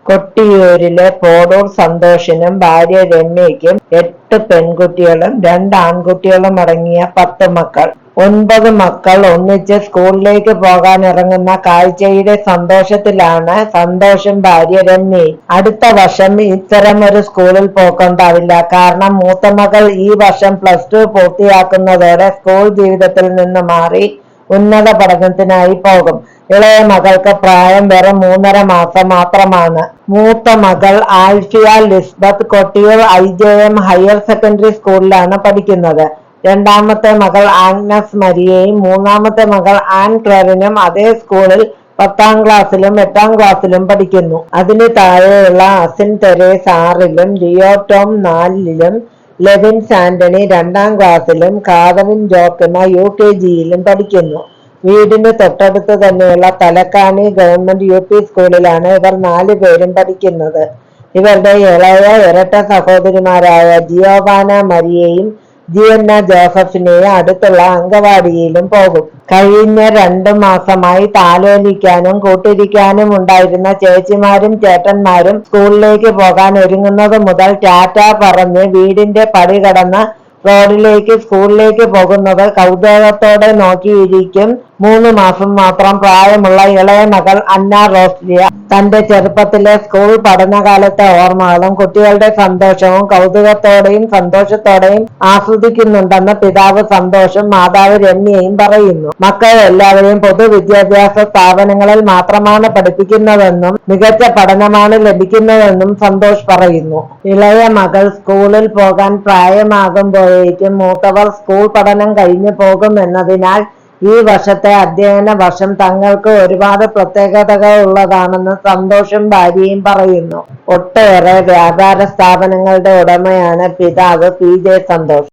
കൊട്ടിയൂരിലെ പോടൂർ സന്തോഷിനും ഭാര്യ രമ്യയ്ക്കും 8 പെൺകുട്ടികളും 2 ആൺകുട്ടികളും അടങ്ങിയ 10 മക്കൾ. 9 മക്കൾ ഒന്നിച്ച് സ്കൂളിലേക്ക് പോകാനിറങ്ങുന്ന കാഴ്ചയുടെ സന്തോഷത്തിലാണ് സന്തോഷും ഭാര്യ രമ്യയും. അടുത്ത വർഷം ഇത്തരമൊരു സ്കൂളിൽ പോക്കുണ്ടാവില്ല. കാരണം മൂത്ത മകൾ ഈ വർഷം +2 പൂർത്തിയാക്കുന്നതോടെ സ്കൂൾ ജീവിതത്തിൽ നിന്ന് മാറി ഉന്നത പഠനത്തിനായി പോകും. ഇളയ മകൾക്ക് പ്രായം വെറും 3.5 മാസം മാത്രമാണ്. മൂത്ത മകൾ Alfiya Lisbeth Kottiyoor IJM higher secondary സ്കൂളിലാണ് പഠിക്കുന്നത്. രണ്ടാമത്തെ മകൾ ആഗ്നസ് മരിയയും മൂന്നാമത്തെ മകൾ ആൻ ക്ലെറിനും അതേ സ്കൂളിൽ 10ാം ക്ലാസ്സിലും 8ാം ക്ലാസ്സിലും പഠിക്കുന്നു. അതിനു താഴെയുള്ള അസിൻ തെരേസ് 6ലും, ലിയോ ടോം 4ലും, ലെവിൻസ് ആന്റണി 2ാം ക്ലാസ്സിലും, കാതറിൻ ജോക്കിമ UKGയിലും പഠിക്കുന്നു. വീടിന് തൊട്ടടുത്ത് തന്നെയുള്ള തലക്കാണി ഗവൺമെന്റ് UP സ്കൂളിലാണ് ഇവർ 4 പേരും പഠിക്കുന്നത്. ഇവരുടെ ഇളയ ഇരട്ട സഹോദരിമാരായ ജിയോവാന മരിയയും ജിയന്ന ജോസഫിനെയും അടുത്തുള്ള അങ്കവാടിയിലും പോകും. കഴിഞ്ഞ 2 മാസമായി താലോലിക്കാനും കൂട്ടിരിക്കാനും ഉണ്ടായിരുന്ന ചേച്ചിമാരും ചേട്ടന്മാരും സ്കൂളിലേക്ക് പോകാൻ ഒരുങ്ങുന്നത് മുതൽ ടാറ്റ പറഞ്ഞ് വീടിന്റെ പടി കടന്ന് റോഡിലേക്ക് സ്കൂളിലേക്ക് പോകുന്നത് കൗതുകത്തോടെ നോക്കിയിരിക്കും 3 മാസം മാത്രം പ്രായമുള്ള ഇളയ മകൾ അന്ന റോസ്ലിയ. തന്റെ ചെറുപ്പത്തിലെ സ്കൂൾ പഠനകാലത്തെ ഓർമ്മകളും കുട്ടികളുടെ സന്തോഷവും കൗതുകത്തോടെയും സന്തോഷത്തോടെയും ആസ്വദിക്കുന്നുണ്ടെന്ന് പിതാവ് സന്തോഷും മാതാവ് രമ്യയും പറയുന്നു. മക്കൾ എല്ലാവരെയും പൊതുവിദ്യാഭ്യാസ സ്ഥാപനങ്ങളിൽ മാത്രമാണ് പഠിപ്പിക്കുന്നതെന്നും മികച്ച പഠനമാണ് ലഭിക്കുന്നതെന്നും സന്തോഷ് പറയുന്നു. ഇളയ മകൾ സ്കൂളിൽ പോകാൻ പ്രായമാകുമ്പോഴേക്കും മൂത്തവർ സ്കൂൾ പഠനം കഴിഞ്ഞു പോകും എന്നതിനാൽ ഈ വർഷത്തെ അധ്യയന വർഷം തങ്ങൾക്ക് ഒരുപാട് പ്രത്യേകതകളുള്ളതാണെന്ന് സന്തോഷും ഭാര്യയും പറയുന്നു. ഒട്ടേറെ വ്യാപാര സ്ഥാപനങ്ങളുടെ ഉടമയാണ് പിതാവ് PJ സന്തോഷ്.